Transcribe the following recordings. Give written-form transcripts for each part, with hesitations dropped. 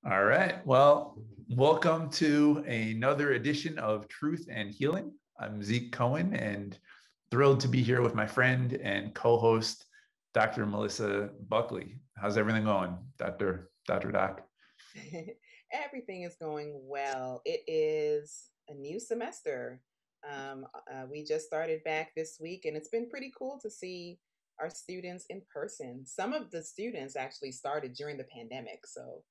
All right. Well, welcome to another edition of Truth and Healing. I'm Zeke Cohen and thrilled to be here with my friend and co-host, Dr. Melissa Buckley. How's everything going, Dr. Doc? Everything is going well. It is a new semester. We just started back this week, and it's been pretty cool to see our students in person. Some of the students actually started during the pandemic, so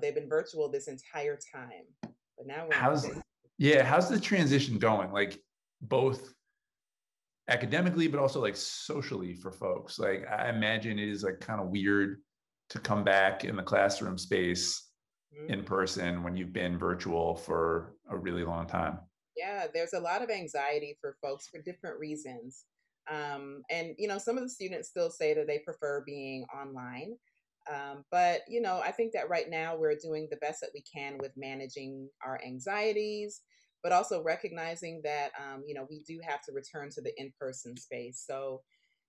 they've been virtual this entire time. But now we're in How's person. how's the transition going? Like both academically, but also like socially for folks. Like I imagine it is like kind of weird to come back in the classroom space in Mhm. person when you've been virtual for a really long time. Yeah, there's a lot of anxiety for folks for different reasons. And some of the students still say that they prefer being online. But I think that right now we're doing the best that we can with managing our anxieties, but also recognizing that we do have to return to the in person space. So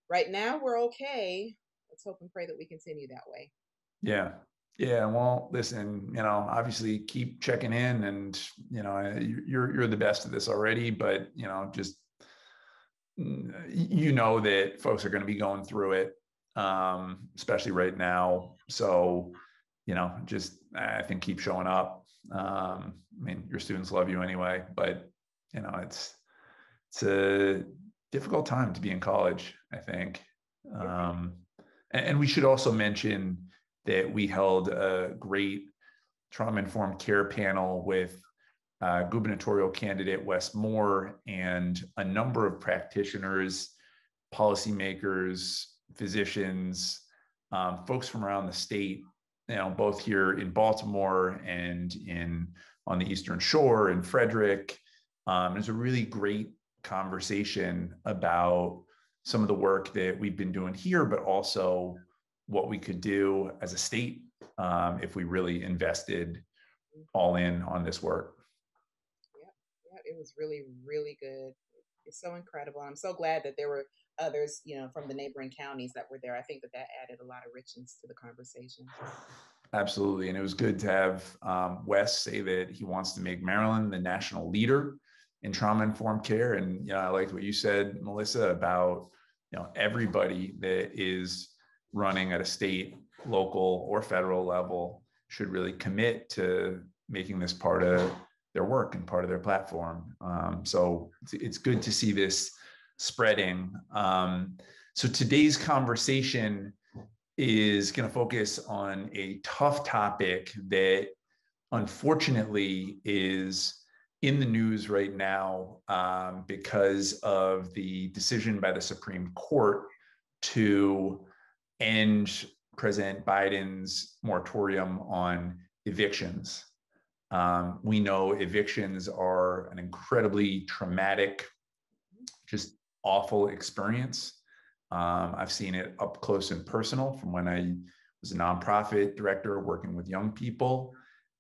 right now we're okay. Let's hope and pray that we continue that way. Yeah. Yeah. Well, listen, obviously keep checking in and, you're the best at this already, but, just, that folks are going to be going through it, especially right now. So, just, I think keep showing up. I mean, your students love you anyway, but, it's a difficult time to be in college, I think. It Um, and we should also mention that we held a great trauma-informed care panel with gubernatorial candidate Wes Moore and a number of practitioners, policymakers, physicians, folks from around the state, both here in Baltimore and in on the Eastern Shore in Frederick. It's a really great conversation about some of the work that we've been doing here, but also what we could do as a state if we really invested all in on this work. Yeah, yeah, it was really, really good. It's so incredible. I'm so glad that there were others from the neighboring counties that were there. I think that that added a lot of richness to the conversation. Absolutely. And it was good to have Wes say that he wants to make Maryland the national leader in trauma informed care. And, I liked what you said, Melissa, about, everybody that is running at a state, local, or federal level should really commit to making this part of their work and part of their platform. So it's good to see this spreading. So today's conversation is going to focus on a tough topic that unfortunately is in the news right now because of the decision by the Supreme Court to end President Biden's moratorium on evictions. We know evictions are an incredibly traumatic, just awful experience. I've seen it up close and personal from when I was a nonprofit director working with young people.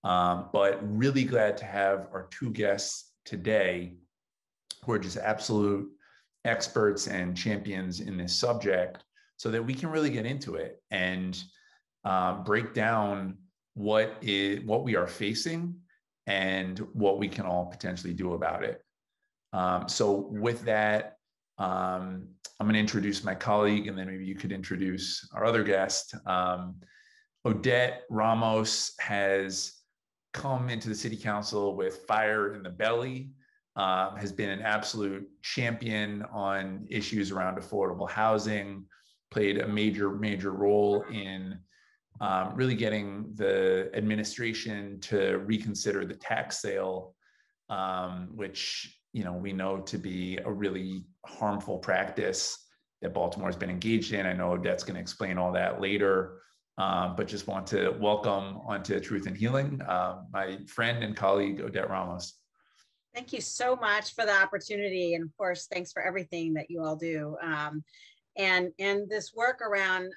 But really glad to have our two guests today who are just absolute experts and champions in this subject so that we can really get into it and break down what we are facing and what we can all potentially do about it. So with that, I'm going to introduce my colleague, and then maybe you could introduce our other guest. Odette Ramos has come into the city council with fire in the belly, has been an absolute champion on issues around affordable housing, played a major role in really getting the administration to reconsider the tax sale, which we know to be a really harmful practice that Baltimore has been engaged in. I know Odette's going to explain all that later, but just want to welcome onto Truth and Healing my friend and colleague Odette Ramos. Thank you so much for the opportunity, and of course, thanks for everything that you all do. And this work around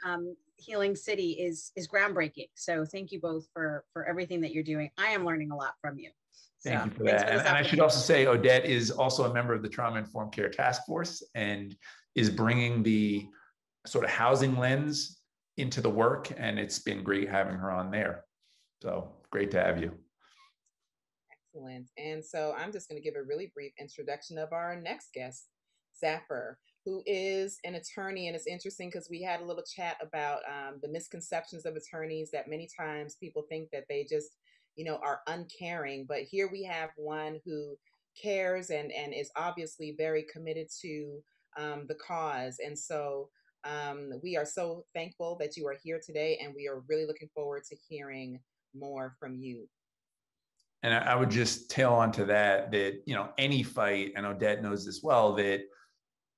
Healing City is groundbreaking. So thank you both for everything that you're doing. I am learning a lot from you. Thank you for that. And I should also say Odette is also a member of the Trauma Informed Care Task Force and is bringing the sort of housing lens into the work. And it's been great having her on there. So great to have you. Excellent. And so I'm just going to give a really brief introduction of our next guest, Zaffer, who is an attorney. And it's interesting because we had a little chat about the misconceptions of attorneys, that many times people think that they just, are uncaring. But here we have one who cares and is obviously very committed to the cause. And so we are so thankful that you are here today, and we are really looking forward to hearing more from you. And I would just tail onto that, any fight, and Odette knows this well, that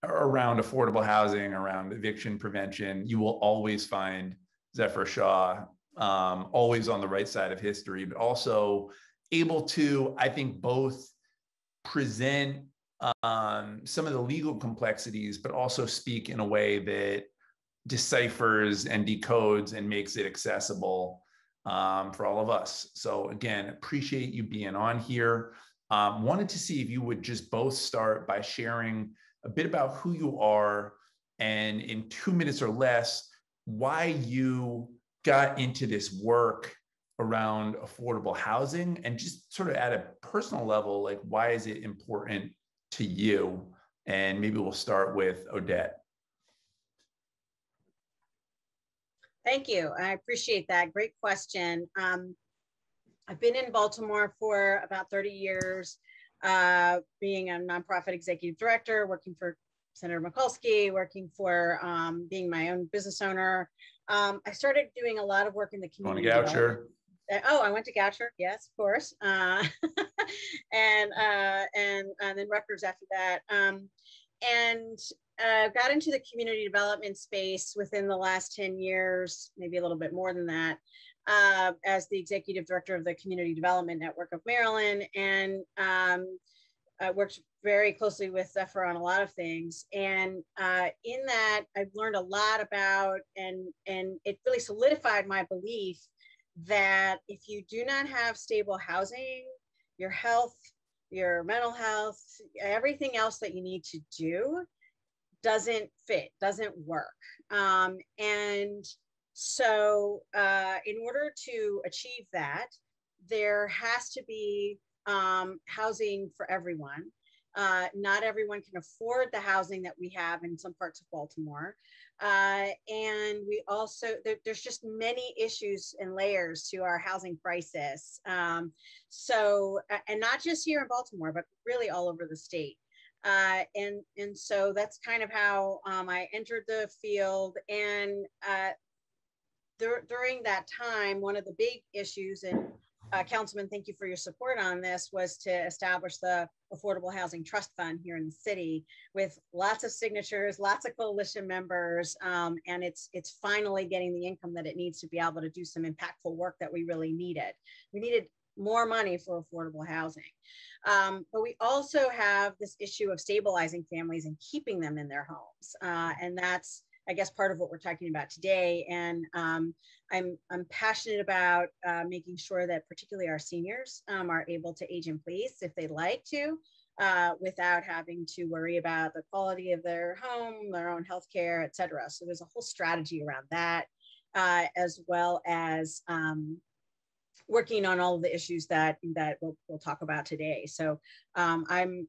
around affordable housing, around eviction prevention, you will always find Zaffer Shaw, always on the right side of history, but also able to, I think, both present some of the legal complexities, but also speak in a way that deciphers and decodes and makes it accessible for all of us. So again, appreciate you being on here. Wanted to see if you would just both start by sharing a bit about who you are, and in 2 minutes or less, why you got into this work around affordable housing, and just sort of at a personal level, like, why is it important to you? And maybe we'll start with Odette. Thank you. I appreciate that. Great question. I've been in Baltimore for about 30 years, being a nonprofit executive director, working for Senator Mikulski, working for being my own business owner. I started doing a lot of work in the community. Goucher. Oh, I went to Goucher, yes, of course, and then Rutgers after that, and got into the community development space within the last 10 years, maybe a little bit more than that, as the executive director of the Community Development Network of Maryland, and worked very closely with Zaffer on a lot of things. And in that, I've learned a lot about, and it really solidified my belief that if you do not have stable housing, your health, your mental health, everything else that you need to do doesn't fit, doesn't work. And so in order to achieve that, there has to be housing for everyone. Not everyone can afford the housing that we have in some parts of Baltimore. And we also, there's just many issues and layers to our housing crisis. So, and not just here in Baltimore, but really all over the state. And so that's kind of how I entered the field. And during that time, one of the big issues, and Councilman, thank you for your support on this, was to establish the Affordable Housing Trust Fund here in the city with lots of signatures, lots of coalition members, and it's finally getting the income that it needs to be able to do some impactful work that we really needed. We needed more money for affordable housing. But we also have this issue of stabilizing families and keeping them in their homes. And that's, I guess, part of what we're talking about today. And I'm passionate about making sure that particularly our seniors are able to age in place if they'd like to, without having to worry about the quality of their home, their own healthcare, et cetera. So there's a whole strategy around that, as well as working on all of the issues that we'll talk about today. So I'm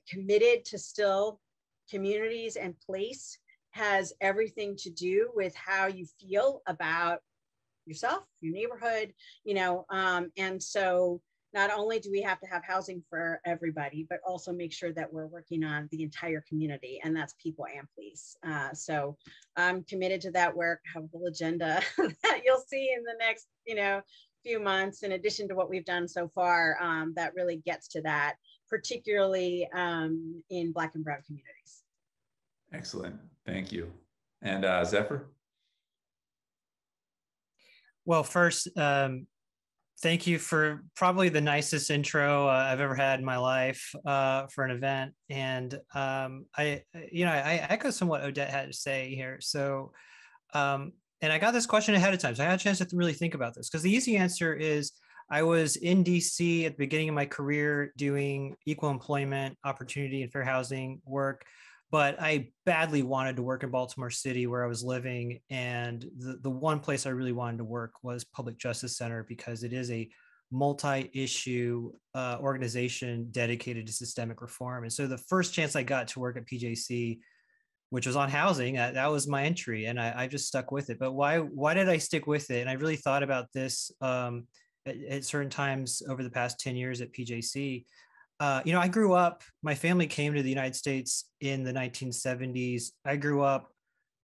committed to still communities and place has everything to do with how you feel about yourself, your neighborhood, and so not only do we have to have housing for everybody, but also make sure that we're working on the entire community, and that's people and police. So I'm committed to that work, have a whole agenda that you'll see in the next, few months, in addition to what we've done so far, that really gets to that, particularly in Black and Brown communities. Excellent, thank you. And Zaffer? Well, first, thank you for probably the nicest intro I've ever had in my life for an event. And I echo somewhat Odette had to say here. So, and I got this question ahead of time, so I had a chance to really think about this, because the easy answer is I was in DC at the beginning of my career doing equal employment opportunity and fair housing work. but I badly wanted to work in Baltimore City where I was living. And the one place I really wanted to work was Public Justice Center, because it is a multi-issue organization dedicated to systemic reform. And so the first chance I got to work at PJC, which was on housing, that was my entry, and I just stuck with it. But why did I stick with it? And I really thought about this at certain times over the past 10 years at PJC. I grew up, my family came to the United States in the 1970s. I grew up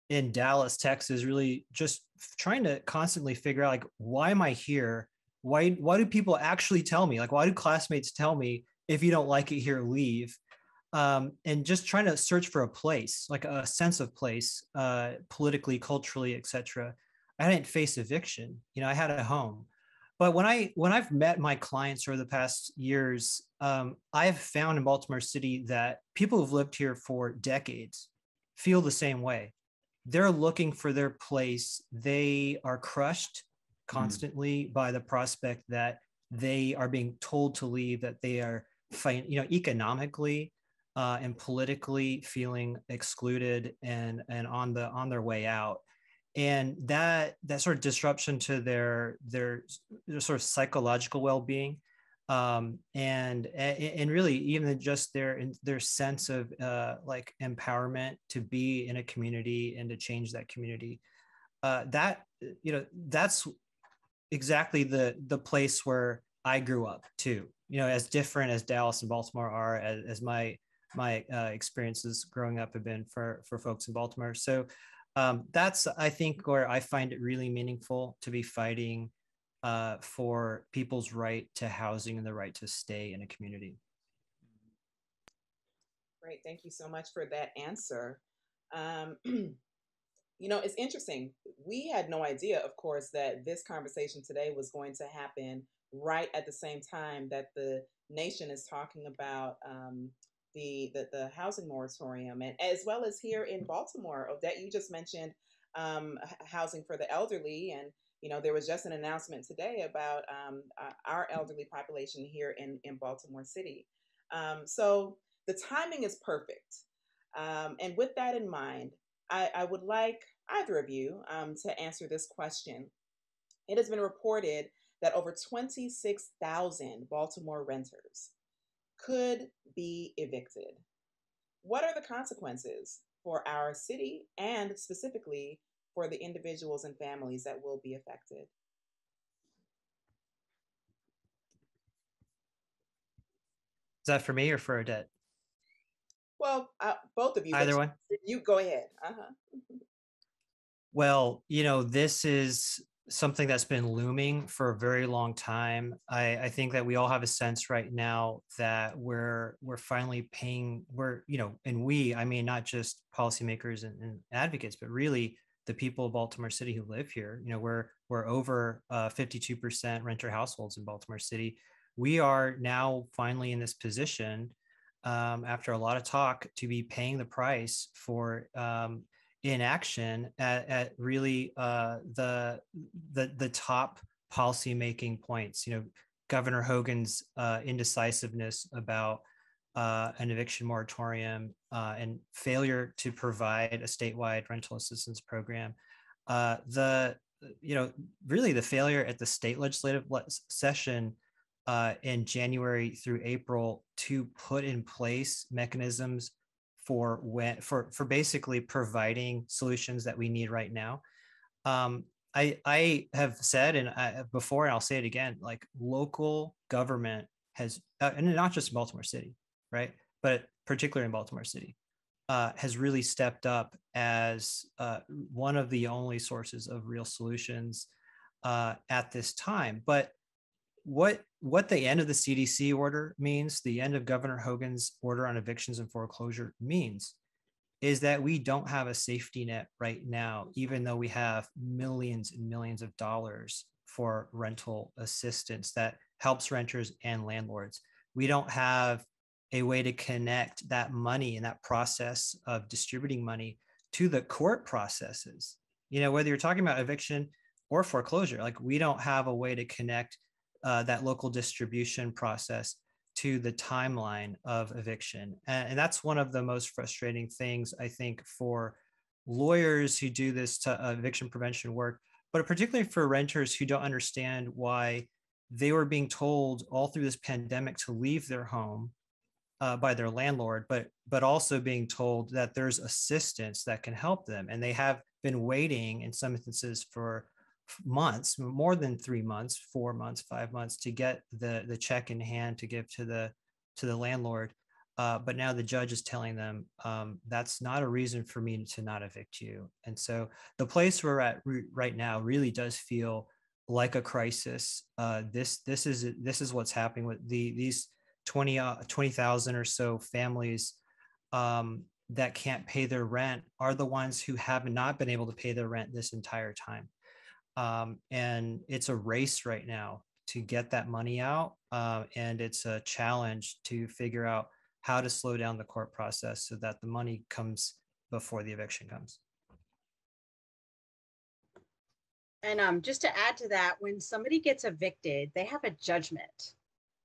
in Dallas, Texas, really just trying to constantly figure out, like, why am I here? Why do people actually tell me? Like, why do classmates tell me, if you don't like it here, leave? And just trying to search for a place, like a sense of place, politically, culturally, etc. I didn't face eviction. I had a home. But when I've met my clients over the past years, I've found in Baltimore City that people who've lived here for decades feel the same way. They're looking for their place. They are crushed constantly by the prospect that they are being told to leave, that they are economically and politically feeling excluded and on their way out. And that sort of disruption to their sort of psychological well-being, and really even just their sense of like empowerment to be in a community and to change that community. That's exactly the place where I grew up too. As different as Dallas and Baltimore are, as my experiences growing up have been for folks in Baltimore. So that's, I think, where I find it really meaningful to be fighting for people's right to housing and the right to stay in a community. Great, thank you so much for that answer. It's interesting. We had no idea, of course, that this conversation today was going to happen right at the same time that the nation is talking about the housing moratorium, and as well as here in Baltimore. Odette, you just mentioned housing for the elderly, and there was just an announcement today about our elderly population here in Baltimore City. So the timing is perfect. And with that in mind, I would like either of you to answer this question. It has been reported that over 26,000 Baltimore renters could be evicted. What are the consequences for our city and specifically for the individuals and families that will be affected? Is that for me or for Odette? Well, both of you. Either one. You go ahead. Well, this is something that's been looming for a very long time. I think that we all have a sense right now that we're finally paying, I mean, not just policymakers and advocates, but really the people of Baltimore City who live here. We're over 52% renter households in Baltimore City. We are now finally in this position, after a lot of talk, to be paying the price for inaction at really the top policy making points. Governor Hogan's indecisiveness about an eviction moratorium and failure to provide a statewide rental assistance program. Really the failure at the state legislative session in January through April to put in place mechanisms for basically providing solutions that we need right now. I have said, and before, and I'll say it again, like, local government has, and not just Baltimore City, right, but particularly in Baltimore City, has really stepped up as one of the only sources of real solutions at this time. But what the end of the CDC order means, the end of Governor Hogan's order on evictions and foreclosure means, is that we don't have a safety net right now, even though we have millions and millions of dollars for rental assistance that helps renters and landlords. We don't have a way to connect that money and that process of distributing money to the court processes. Whether you're talking about eviction or foreclosure, like, we don't have a way to connect that local distribution process to the timeline of eviction. And that's one of the most frustrating things, I think, for lawyers who do this eviction prevention work, but particularly for renters who don't understand why they were being told all through this pandemic to leave their home by their landlord, but also being told that there's assistance that can help them. And they have been waiting in some instances for months, more than 3 months, 4 months, 5 months, to get the check in hand to give to the landlord. But now the judge is telling them that's not a reason for me to not evict you. And so the place we're at right now really does feel like a crisis. This is what's happening with these 20,000 or so families that can't pay their rent are the ones who have not been able to pay their rent this entire time. And it's a race right now to get that money out. And it's a challenge to figure out how to slow down the court process so that the money comes before the eviction comes. And just to add to that, when somebody gets evicted, they have a judgment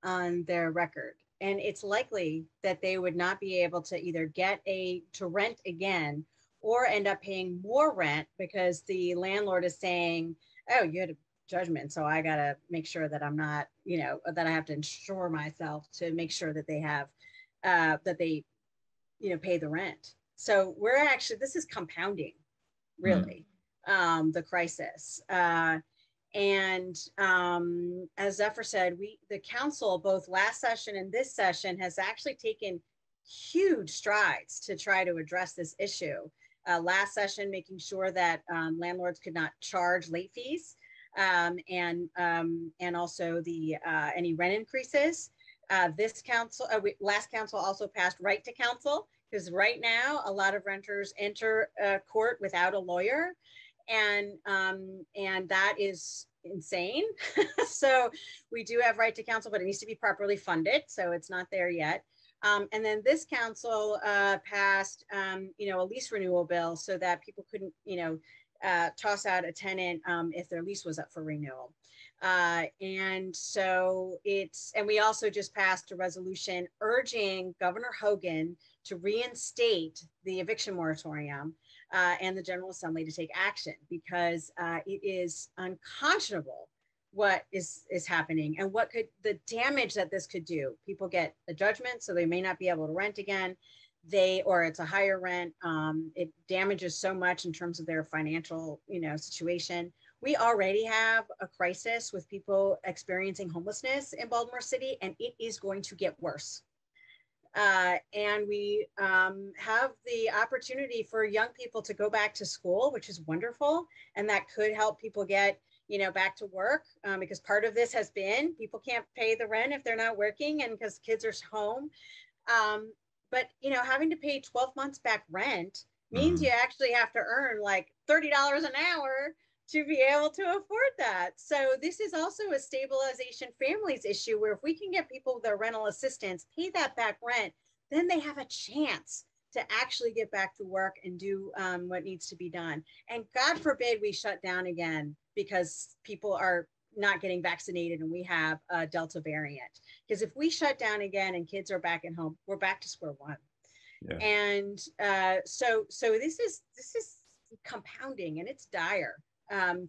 on their record. And it's likely that they would not be able to either get to rent again or end up paying more rent because the landlord is saying, oh, you had a judgment, so I got to make sure that I'm not, that I have to insure myself to make sure that they have, that they, pay the rent. So this is compounding, really, the crisis. And as Zephyr said, the council, both last session and this session, has actually taken huge strides to try to address this issue. Last session, making sure that landlords could not charge late fees and also any rent increases. This council, last council also passed right to counsel, because right now a lot of renters enter court without a lawyer. And that is insane. So we do have right to counsel, but it needs to be properly funded. So it's not there yet. And then this council passed, a lease renewal bill so that people couldn't, toss out a tenant if their lease was up for renewal. And we also just passed a resolution urging Governor Hogan to reinstate the eviction moratorium and the General Assembly to take action, because it is unconscionable what is happening and the damage that this could do. People get a judgment, so they may not be able to rent again. Or it's a higher rent. It damages so much in terms of their financial, situation. We already have a crisis with people experiencing homelessness in Baltimore City, and it is going to get worse. And we have the opportunity for young people to go back to school, which is wonderful. And that could help people get, back to work, because part of this has been people can't pay the rent if they're not working and because kids are home. But, having to pay 12 months back rent means you actually have to earn like $30 an hour to be able to afford that. So this is also a stabilization families issue, where if we can get people their rental assistance, pay that back rent, then they have a chance to actually get back to work and do what needs to be done. And God forbid we shut down again because people are not getting vaccinated and we have a Delta variant. Because if we shut down again and kids are back at home, we're back to square one. Yeah. And so this is compounding, and it's dire.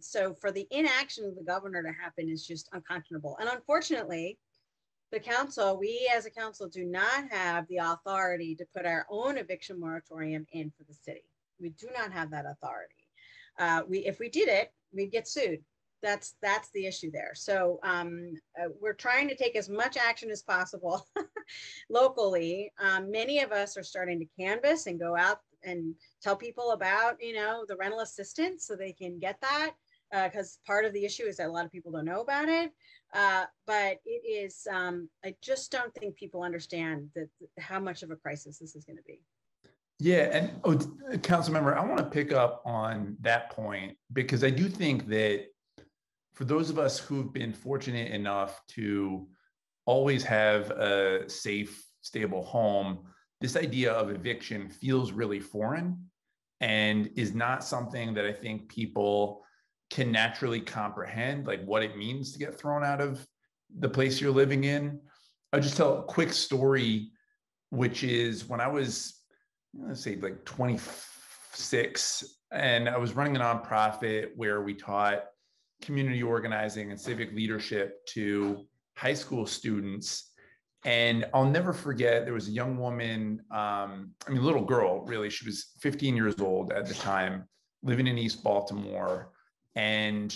So for the inaction of the governor to happen is just unconscionable. And unfortunately, we as a council do not have the authority to put our own eviction moratorium in for the city. We do not have that authority. If we did it, we'd get sued. That's the issue there. So we're trying to take as much action as possible locally. Many of us are starting to canvass and go out and tell people about, the rental assistance so they can get that, because part of the issue is that a lot of people don't know about it. But it is, I just don't think people understand how much of a crisis this is going to be. Yeah, and council member, I want to pick up on that point, because I do think that for those of us who've been fortunate enough to always have a safe, stable home, this idea of eviction feels really foreign and is not something that I think people can naturally comprehend, like what it means to get thrown out of the place you're living in. I'll just tell a quick story, which is when I was, let's say, like 26, and I was running a nonprofit where we taught community organizing and civic leadership to high school students. And I'll never forget, there was a young woman, little girl, really. She was 15 years old at the time, living in East Baltimore. And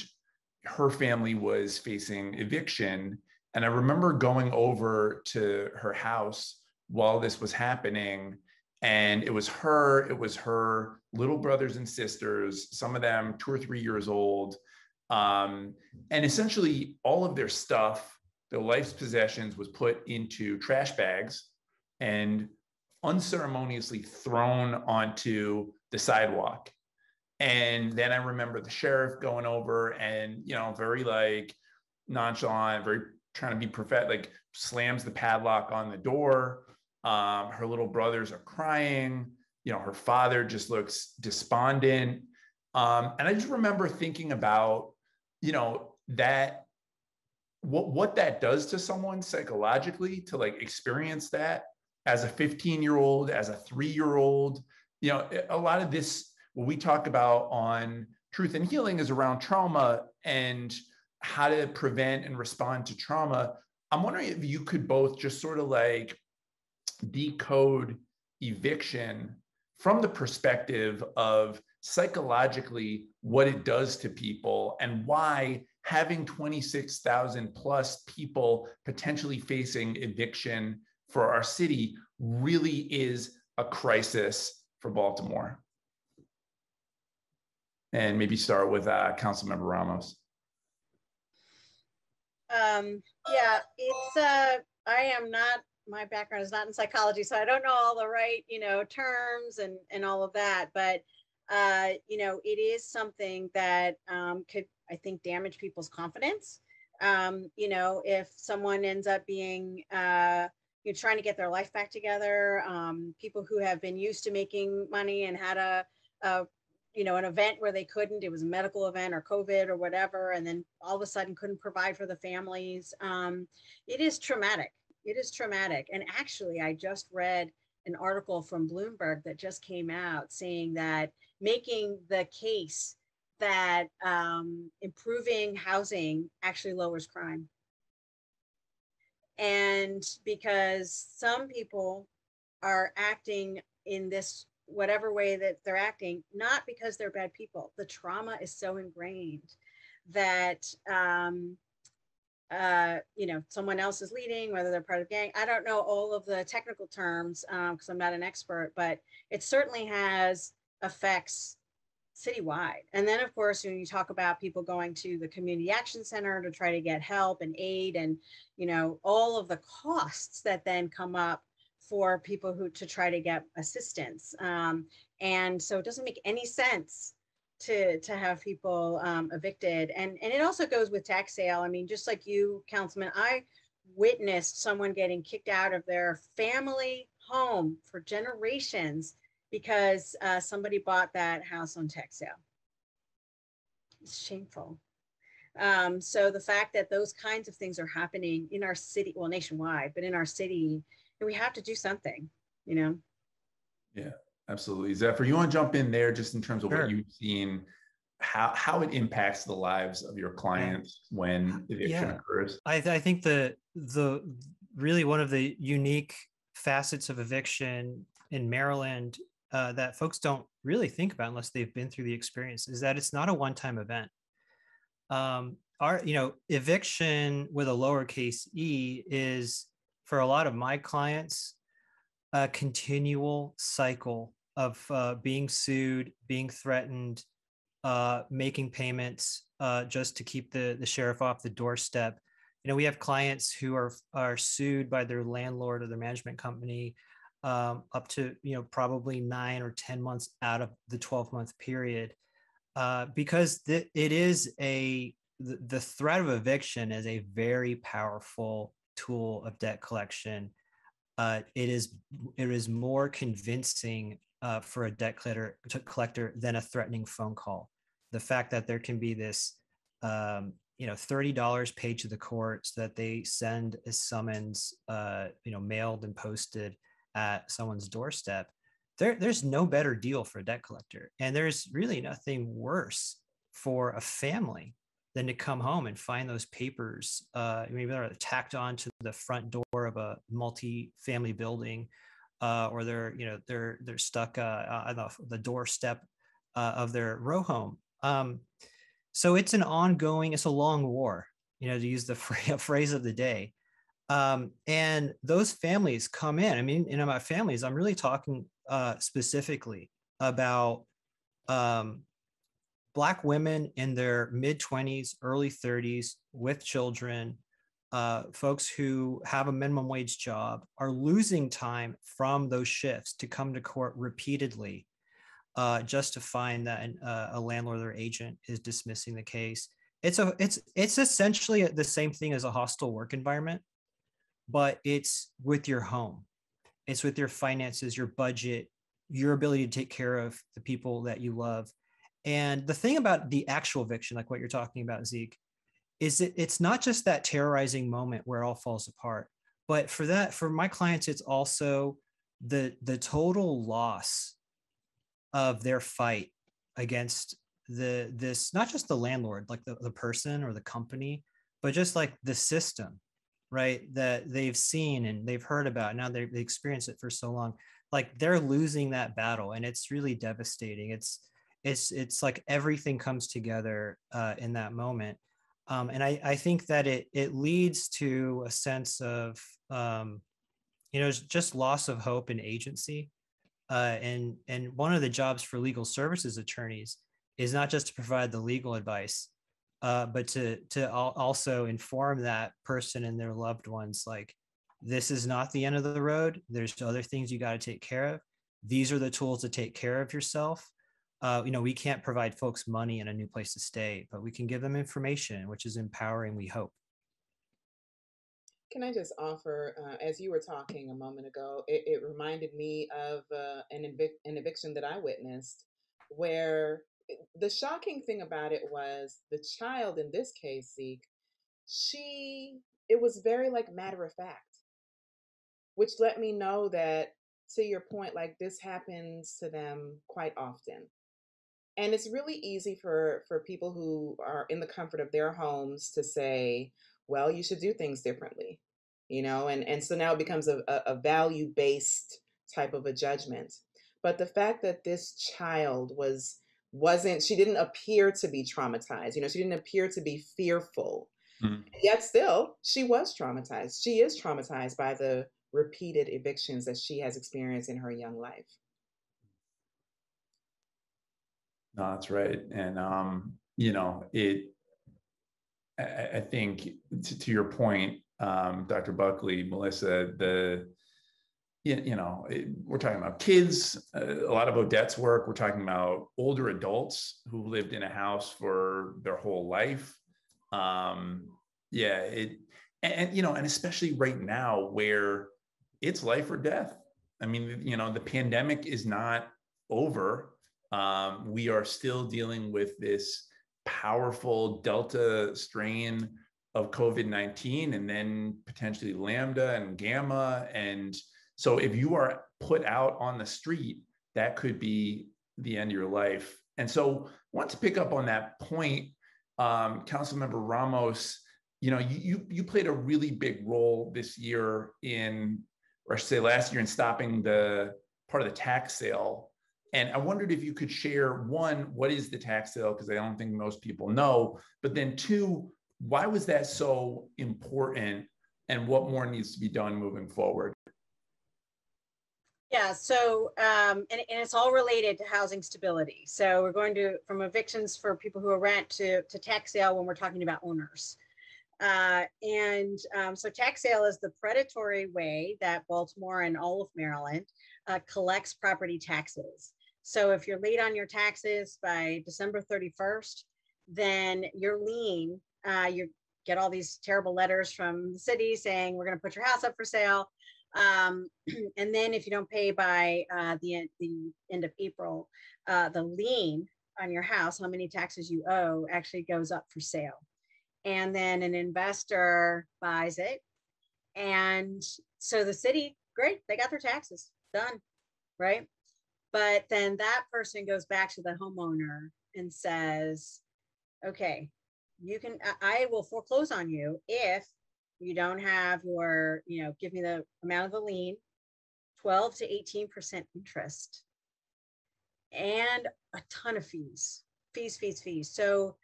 her family was facing eviction. And I remember going over to her house while this was happening. And it was her little brothers and sisters, some of them 2 or 3 years old. And essentially all of their stuff, their life's possessions, was put into trash bags and unceremoniously thrown onto the sidewalk. And then I remember the sheriff going over and, very like nonchalant, very trying to be like slams the padlock on the door. Her little brothers are crying. Her father just looks despondent. And I just remember thinking about, that what that does to someone psychologically to like experience that as a 15-year-old, as a 3-year-old. A lot of this, what we talk about on Truth and Healing, is around trauma and how to prevent and respond to trauma. I'm wondering if you could both just sort of like decode eviction from the perspective of psychologically what it does to people, and why having 26,000 plus people potentially facing eviction for our city really is a crisis for Baltimore. And maybe start with Councilmember Ramos. Yeah, I am not, my background is not in psychology, so I don't know all the right, terms and all of that. But, it is something that could, I think, damage people's confidence. If someone ends up being, trying to get their life back together, people who have been used to making money and had an event where they couldn't, it was a medical event or COVID or whatever, and then all of a sudden couldn't provide for the families. It is traumatic. It is traumatic. And actually, I just read an article from Bloomberg that just came out saying that, making the case that improving housing actually lowers crime. And because some people are acting in this whatever way that they're acting, not because they're bad people. The trauma is so ingrained that, someone else is leading, whether they're part of a gang. I don't know all of the technical terms because I'm not an expert, but it certainly has effects citywide. And then, of course, when you talk about people going to the community action center to try to get help and aid, and, all of the costs that then come up for people who to try to get assistance. And so it doesn't make any sense to have people evicted. And it also goes with tax sale. I mean, just like you, Councilman, I witnessed someone getting kicked out of their family home for generations because somebody bought that house on tax sale. It's shameful. So the fact that those kinds of things are happening in our city, well, nationwide, but in our city, we have to do something, Yeah, absolutely. Zephyr, you want to jump in there just in terms of what you've seen, how it impacts the lives of your clients when eviction occurs? I think the really one of the unique facets of eviction in Maryland that folks don't really think about unless they've been through the experience is that it's not a one-time event. Our eviction with a lowercase e is, for a lot of my clients, a continual cycle of being sued, being threatened, making payments just to keep the sheriff off the doorstep. We have clients who are sued by their landlord or their management company up to probably 9 or 10 months out of the 12-month period, because it is the threat of eviction is a very powerful tool of debt collection. It is more convincing for a debt collector than a threatening phone call. The fact that there can be this $30 paid to the court so that they send a summons, mailed and posted at someone's doorstep. There's no better deal for a debt collector. And there's really nothing worse for a family than to come home and find those papers, maybe they're tacked on to the front door of a multi-family building, or they're stuck on the doorstep of their row home. So it's a long war, to use the phrase of the day. And those families come in. I mean, my families, I'm really talking specifically about Black women in their mid-20s, early 30s with children, folks who have a minimum wage job are losing time from those shifts to come to court repeatedly, just to find that a landlord or agent is dismissing the case. It's essentially the same thing as a hostile work environment, but it's with your home. It's with your finances, your budget, your ability to take care of the people that you love. And the thing about the actual eviction, like what you're talking about, Zeke, is it's not just that terrorizing moment where it all falls apart, but for my clients, it's also the total loss of their fight against this, not just the landlord, like the person or the company, but just like the system, right? That they've seen and they've heard about. Now they experienced it for so long. Like they're losing that battle, and it's really devastating. It's like everything comes together in that moment. And I think that it leads to a sense of, just loss of hope and agency. And one of the jobs for legal services attorneys is not just to provide the legal advice, but to also inform that person and their loved ones, like, this is not the end of the road. There's other things you got to take care of. These are the tools to take care of yourself. We can't provide folks money and a new place to stay, but we can give them information, which is empowering, we hope. Can I just offer, as you were talking a moment ago, it reminded me of an eviction that I witnessed, where the shocking thing about it was the child in this case, Zeke, it was very like matter of fact, which let me know that, to your point, like this happens to them quite often. And it's really easy for people who are in the comfort of their homes to say, well, you should do things differently, and so now it becomes a value-based type of a judgment. But the fact that this child wasn't she didn't appear to be traumatized, she didn't appear to be fearful. Mhm. Yet still, she was traumatized. She is traumatized by the repeated evictions that she has experienced in her young life. No, that's right. And, I think to your point, Dr. Buckley, Melissa, we're talking about kids, a lot of Odette's work. We're talking about older adults who lived in a house for their whole life. And especially right now where it's life or death. I mean, the pandemic is not over. We are still dealing with this powerful Delta strain of COVID-19, and then potentially Lambda and Gamma. And so if you are put out on the street, that could be the end of your life. And so I want to pick up on that point, Councilmember Ramos. You played a really big role this year or I should say last year, in stopping the part of the tax sale. And I wondered if you could share, one, what is the tax sale? Because I don't think most people know. But then two, why was that so important, and what more needs to be done moving forward? Yeah, so, and it's all related to housing stability. So we're going from evictions for people who are rent to tax sale when we're talking about owners. So tax sale is the predatory way that Baltimore and all of Maryland collects property taxes. So if you're late on your taxes by December 31st, then your lien, you get all these terrible letters from the city saying, we're going to put your house up for sale. And then if you don't pay by the end of April, the lien on your house, how many taxes you owe, actually goes up for sale. and then an investor buys it. And so the city, great, they got their taxes done, right? But then that person goes back to the homeowner and says, okay, I will foreclose on you if you don't have your, give me the amount of the lien, 12 to 18% interest, and a ton of fees. So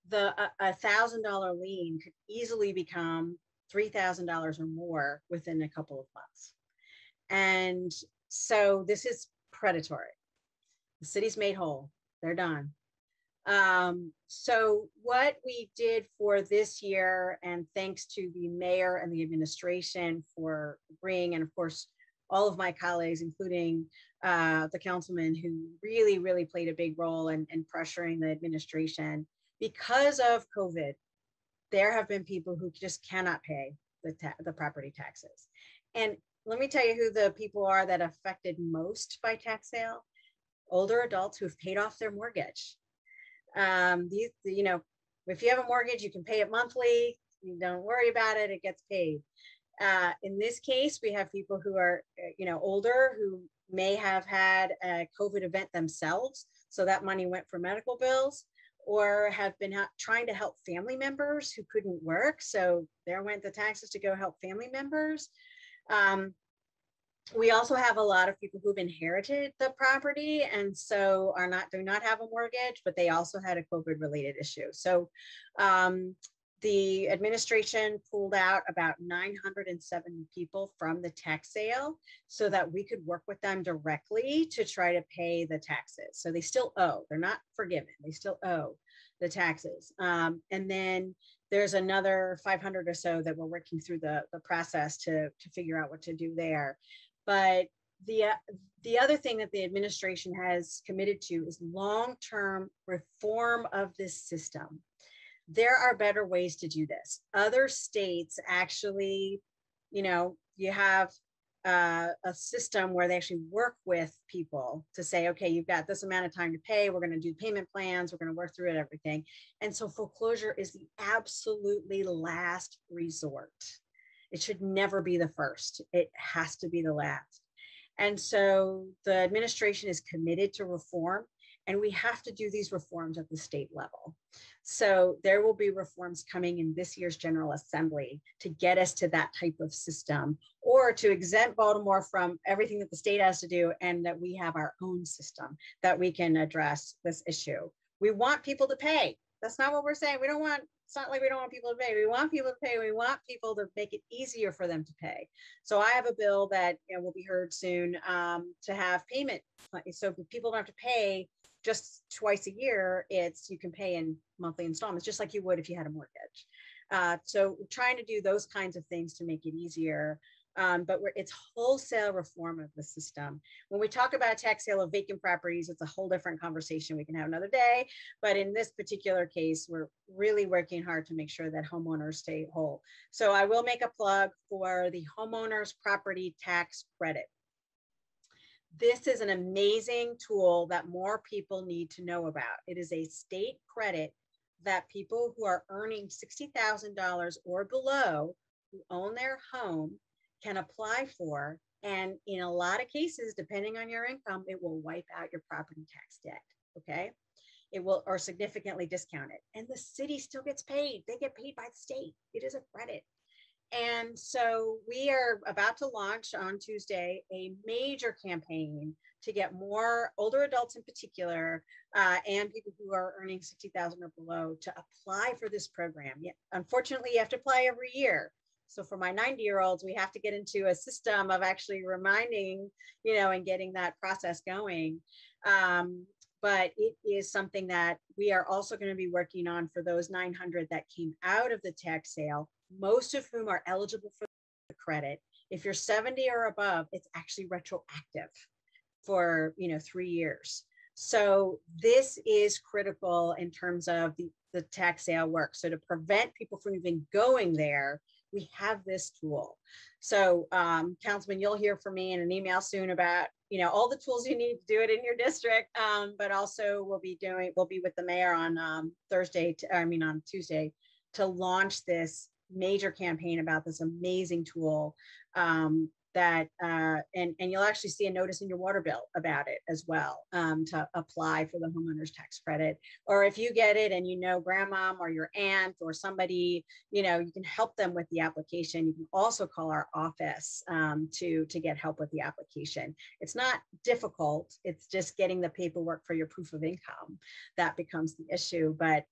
the $1,000 lien could easily become $3,000 or more within a couple of months. And so this is predatory. The city's made whole. They're done. So what we did for this year, and thanks to the mayor and the administration for agreeing, and of course, all of my colleagues, including the councilman, who really, really played a big role in pressuring the administration. Because of COVID, there have been people who just cannot pay the property taxes. And let me tell you who the people are that are affected most by tax sale: older adults who have paid off their mortgage. If you have a mortgage, you can pay it monthly. You don't worry about it, it gets paid. In this case, we have people who are, older, who may have had a COVID event themselves. So that money went for medical bills, or have been trying to help family members who couldn't work. So there went the taxes to go help family members. We also have a lot of people who've inherited the property and so do not have a mortgage, but they also had a COVID related issue. So the administration pulled out about 970 people from the tax sale so that we could work with them directly to try to pay the taxes. So they still owe, they're not forgiven, they still owe the taxes. And then there's another 500 or so that we're working through the process to figure out what to do there. But the other thing that the administration has committed to is long-term reform of this system. There are better ways to do this. Other states actually, you have a system where they actually work with people to say, okay, you've got this amount of time to pay. We're going to do payment plans. We're going to work through it, everything. And so foreclosure is the absolutely last resort. It should never be the first. It has to be the last. And so the administration is committed to reform, and we have to do these reforms at the state level. So there will be reforms coming in this year's General Assembly to get us to that type of system, or to exempt Baltimore from everything that the state has to do, and that we have our own system that we can address this issue. We want people to pay. That's not what we're saying. It's not like we don't want people to pay. We want people to pay. We want people to make it easier for them to pay. So I have a bill that will be heard soon to have payment. So people don't have to pay just twice a year. You can pay in monthly installments, just like you would if you had a mortgage. So we're trying to do those kinds of things to make it easier. But it's wholesale reform of the system. When we talk about tax sale of vacant properties, it's a whole different conversation we can have another day. But in this particular case, we're really working hard to make sure that homeowners stay whole. So I will make a plug for the homeowners property tax credit. This is an amazing tool that more people need to know about. It is a state credit that people who are earning $60,000 or below, who own their home, can apply for. And in a lot of cases, depending on your income, it will wipe out your property tax debt. Okay. It will, or significantly discount it. And the city still gets paid. They get paid by the state. It is a credit. And so we are about to launch on Tuesday a major campaign to get more older adults in particular, and people who are earning $60,000 or below, to apply for this program. Yeah, unfortunately, you have to apply every year. So for my 90-year-olds, we have to get into a system of actually reminding, and getting that process going. But it is something that we are also going to be working on for those 900 that came out of the tax sale, most of whom are eligible for the credit. If you're 70 or above, it's actually retroactive for 3 years. So this is critical in terms of the tax sale work. So to prevent people from even going there, we have this tool. So Councilman, you'll hear from me in an email soon about all the tools you need to do it in your district. But also we'll be with the mayor on Tuesday to launch this major campaign about this amazing tool and you'll actually see a notice in your water bill about it as well, to apply for the homeowner's tax credit. Or if you get it and you know grandmom or your aunt or somebody, you can help them with the application. You can also call our office to get help with the application. It's not difficult. It's just getting the paperwork for your proof of income that becomes the issue. But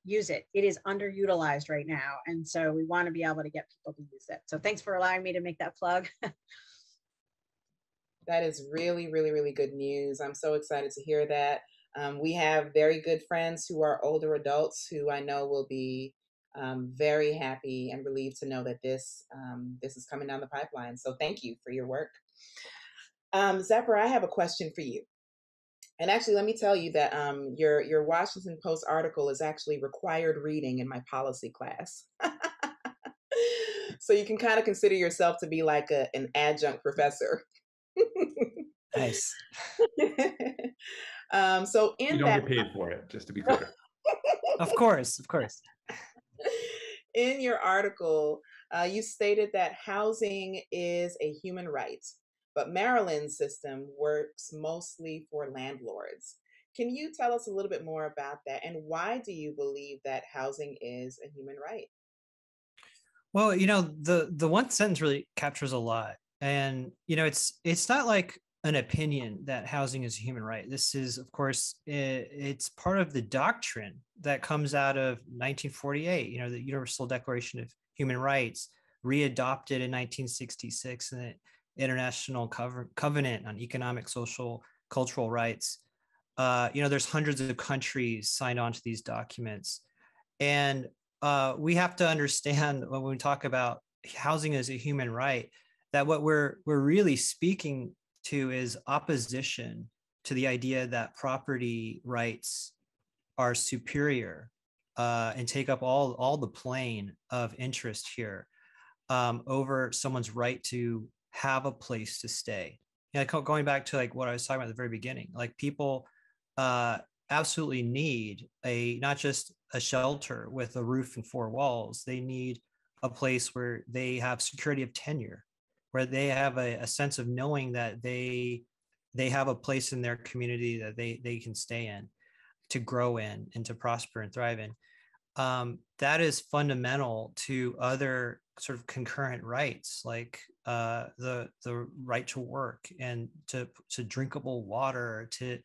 use it. It is underutilized right now. And so we want to be able to get people to use it. So thanks for allowing me to make that plug. That is really, really, really good news. I'm so excited to hear that. We have very good friends who are older adults who I know will be very happy and relieved to know that this is coming down the pipeline. So thank you for your work. Zephyr, I have a question for you. And actually, let me tell you that your Washington Post article is actually required reading in my policy class. So you can kind of consider yourself to be like an adjunct professor. Nice. So you don't get paid for it, just to be clear. Of course. In your article, you stated that housing is a human right, but Maryland's system works mostly for landlords. Can you tell us a little bit more about that, and why do you believe that housing is a human right? Well, the one sentence really captures a lot. And, it's not like an opinion that housing is a human right. This is, of course, it's part of the doctrine that comes out of 1948, the Universal Declaration of Human Rights, readopted in 1966, and the International Covenant on Economic, Social, Cultural Rights. There's hundreds of countries signed on to these documents. And we have to understand when we talk about housing as a human right, that what we're really speaking to is opposition to the idea that property rights are superior and take up all the plane of interest here over someone's right to have a place to stay. Going back to like what I was talking about at the very beginning, like people absolutely need not just a shelter with a roof and four walls. They need a place where they have security of tenure, where they have a sense of knowing that they have a place in their community that they can stay in, to grow in, and to prosper and thrive in. That is fundamental to other sort of concurrent rights, like the right to work and to drinkable water, to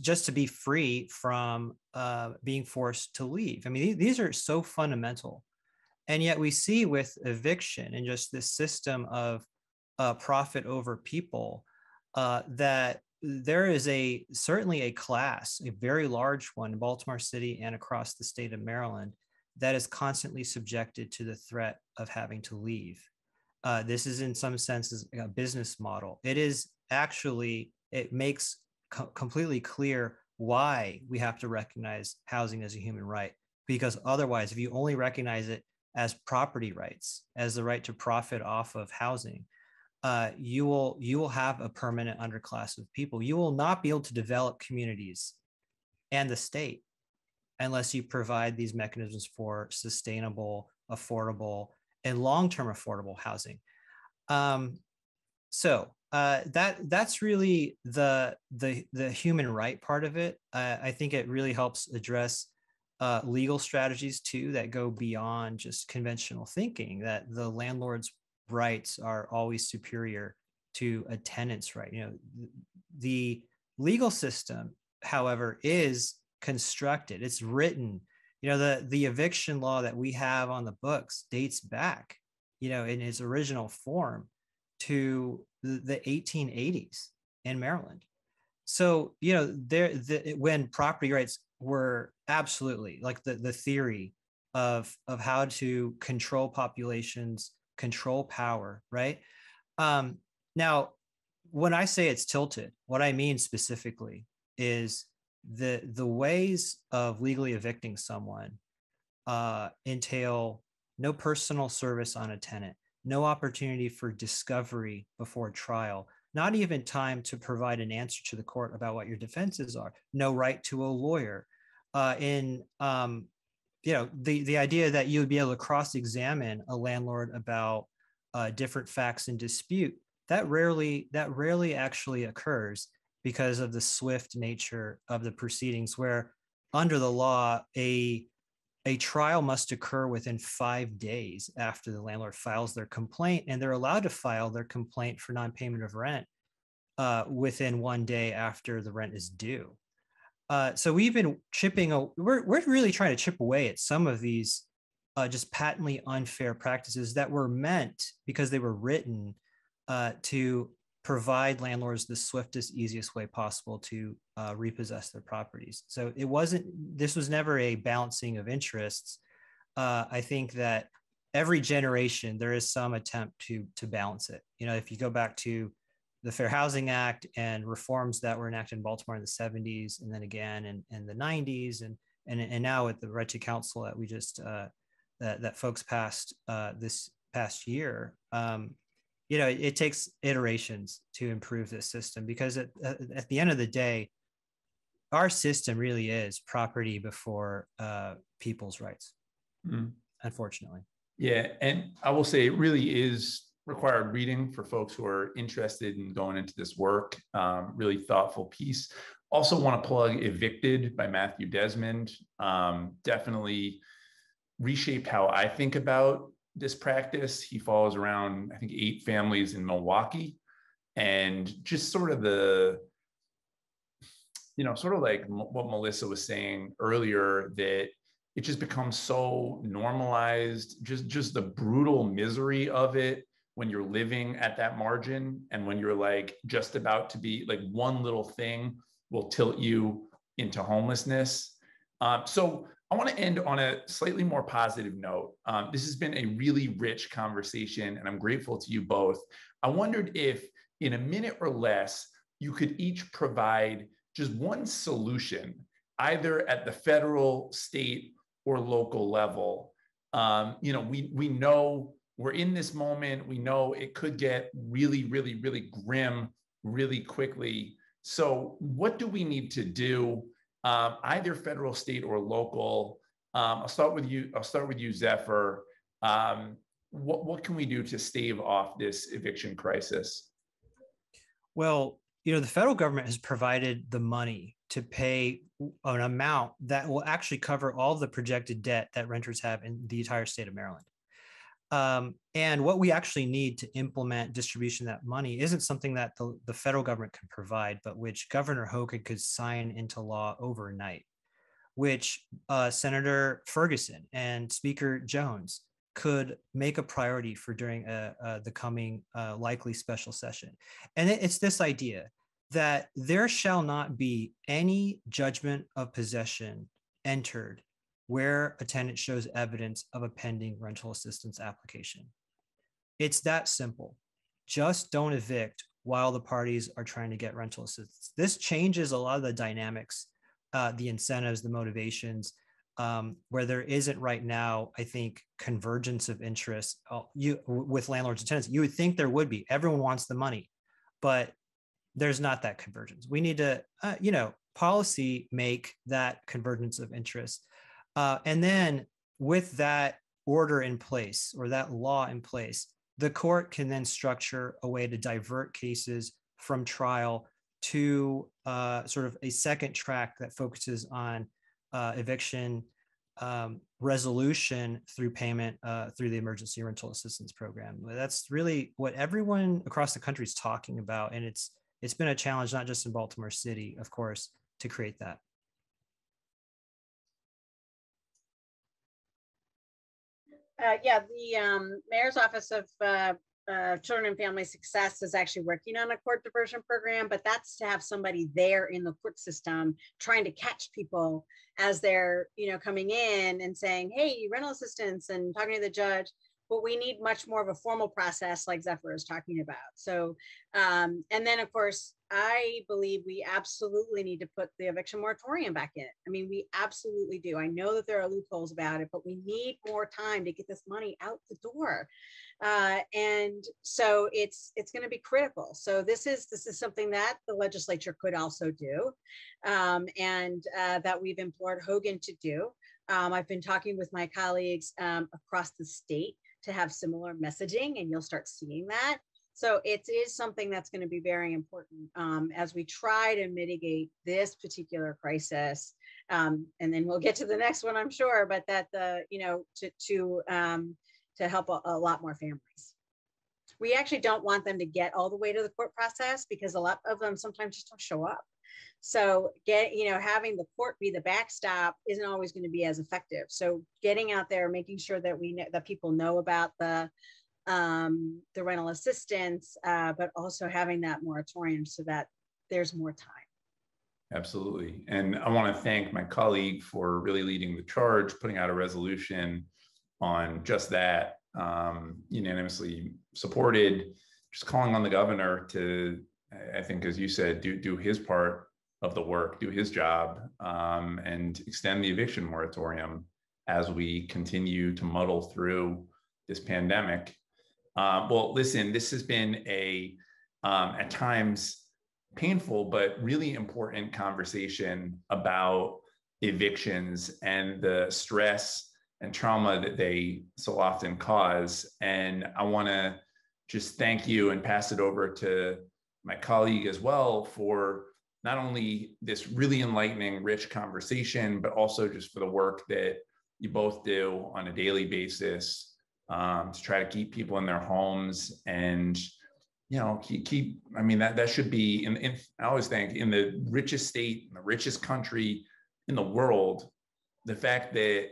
just to be free from being forced to leave. I mean, these are so fundamental. And yet we see with eviction and just this system of profit over people that there is certainly a class, a very large one in Baltimore City and across the state of Maryland, that is constantly subjected to the threat of having to leave. This is in some senses a business model. It makes completely clear why we have to recognize housing as a human right, because otherwise, if you only recognize it as property rights, as the right to profit off of housing, you will have a permanent underclass of people. You will not be able to develop communities and the state unless you provide these mechanisms for sustainable, affordable, and long-term affordable housing. That's really the human right part of it. I think it really helps address legal strategies too that go beyond just conventional thinking, that the landlord's rights are always superior to a tenant's right. The legal system, however, is constructed. It's written. The eviction law that we have on the books dates back, in its original form, to the 1880s in Maryland. So, when property rights were absolutely like the theory of how to control populations, control power, right? Now, when I say it's tilted, what I mean specifically is the ways of legally evicting someone entail no personal service on a tenant, no opportunity for discovery before trial, not even time to provide an answer to the court about what your defenses are, no right to a lawyer. In the idea that you would be able to cross-examine a landlord about different facts in dispute, that rarely actually occurs because of the swift nature of the proceedings, where under the law, a trial must occur within 5 days after the landlord files their complaint, and they're allowed to file their complaint for non-payment of rent within 1 day after the rent is due. So we've been we're really trying to chip away at some of these just patently unfair practices that were meant, because they were written to provide landlords the swiftest, easiest way possible to repossess their properties. So this was never a balancing of interests. I think that every generation, there is some attempt to balance it. If you go back to the Fair Housing Act and reforms that were enacted in Baltimore in the 70s, and then again in the 90s, and now with the Right to Counsel that we just that folks passed this past year. It takes iterations to improve this system, because at the end of the day, our system really is property before people's rights, unfortunately. Yeah, and I will say it really is required reading for folks who are interested in going into this work. Really thoughtful piece. Also want to plug Evicted by Matthew Desmond. Definitely reshaped how I think about this practice. He follows around, I think, 8 families in Milwaukee, and just sort of sort of like what Melissa was saying earlier, that it just becomes so normalized, just the brutal misery of it when you're living at that margin, and when you're like just about to be like, one little thing will tilt you into homelessness. So I want to end on a slightly more positive note. This has been a really rich conversation, and I'm grateful to you both. I wondered if, in a minute or less, you could each provide just one solution, either at the federal, state, or local level. We know we're in this moment. We know it could get really, really, really grim really quickly. So what do we need to do, either federal, state, or local? I'll start with you, Zephyr. What can we do to stave off this eviction crisis? Well, the federal government has provided the money to pay an amount that will actually cover all of the projected debt that renters have in the entire state of Maryland. And what we actually need to implement distribution of that money isn't something that the federal government can provide, but which Governor Hogan could sign into law overnight, which Senator Ferguson and Speaker Jones could make a priority for during the coming likely special session. And it's this idea that there shall not be any judgment of possession entered where a tenant shows evidence of a pending rental assistance application. It's that simple. Just don't evict while the parties are trying to get rental assistance. This changes a lot of the dynamics, the incentives, the motivations, where there isn't right now, I think, convergence of interest with landlords and tenants. You would think there would be. Everyone wants the money, but there's not that convergence. We need to, policy make that convergence of interest. And then with that order in place, or that law in place, the court can then structure a way to divert cases from trial to sort of a second track that focuses on eviction resolution through payment through the emergency rental assistance program. That's really what everyone across the country is talking about. And it's been a challenge, not just in Baltimore City, of course, to create that. The Mayor's Office of Children and Family Success is actually working on a court diversion program, but that's to have somebody there in the court system trying to catch people as they're, coming in and saying, hey, rental assistance, and talking to the judge. But we need much more of a formal process like Zephyr is talking about. So, and then of course, I believe we absolutely need to put the eviction moratorium back in. I mean, we absolutely do. I know that there are loopholes about it, but we need more time to get this money out the door. And so it's going to be critical. So this is something that the legislature could also do, and that we've implored Hogan to do. I've been talking with my colleagues across the state to have similar messaging, and you'll start seeing that. So it is something that's going to be very important as we try to mitigate this particular crisis. And then we'll get to the next one, I'm sure, but that to help a lot more families. We actually don't want them to get all the way to the court process because a lot of them sometimes just don't show up. So having the court be the backstop isn't always going to be as effective. So getting out there, making sure that that people know about the rental assistance, but also having that moratorium so that there's more time. Absolutely. And I want to thank my colleague for really leading the charge, putting out a resolution on just that, unanimously supported, just calling on the governor to, I think, as you said, do his part of the work, do his job, and extend the eviction moratorium as we continue to muddle through this pandemic. Well, listen, this has been at times painful, but really important conversation about evictions and the stress and trauma that they so often cause. And I want to just thank you and pass it over to my colleague as well for not only this really enlightening, rich conversation, but also just for the work that you both do on a daily basis to try to keep people in their homes and, I mean, that should be I always think in the richest state, in the richest country in the world, the fact that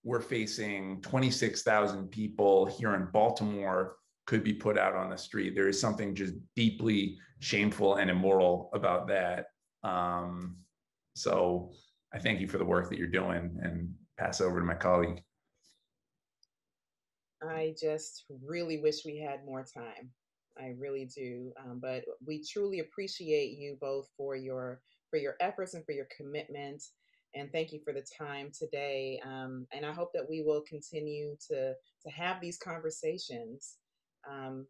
we're facing 26,000 people here in Baltimore could be put out on the street. There is something just deeply shameful and immoral about that. So I thank you for the work that you're doing and pass over to my colleague. I just really wish we had more time. I really do. But we truly appreciate you both for your efforts and for your commitment. And thank you for the time today. And I hope that we will continue to have these conversations.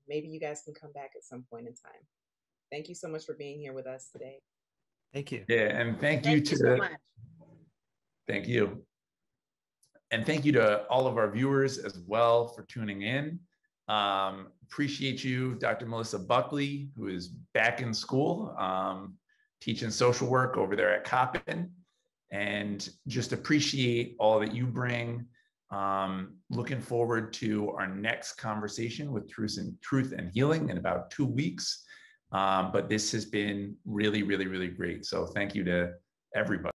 Maybe you guys can come back at some point in time. Thank you so much for being here with us today. Thank you. Yeah, and thank you so much. Thank you. And thank you to all of our viewers as well for tuning in. Appreciate you, Dr. Melissa Buckley, who is back in school, teaching social work over there at Coppin, and just appreciate all that you bring. Looking forward to our next conversation with Truth and Healing in about 2 weeks. But this has been really, really, really great. So thank you to everybody.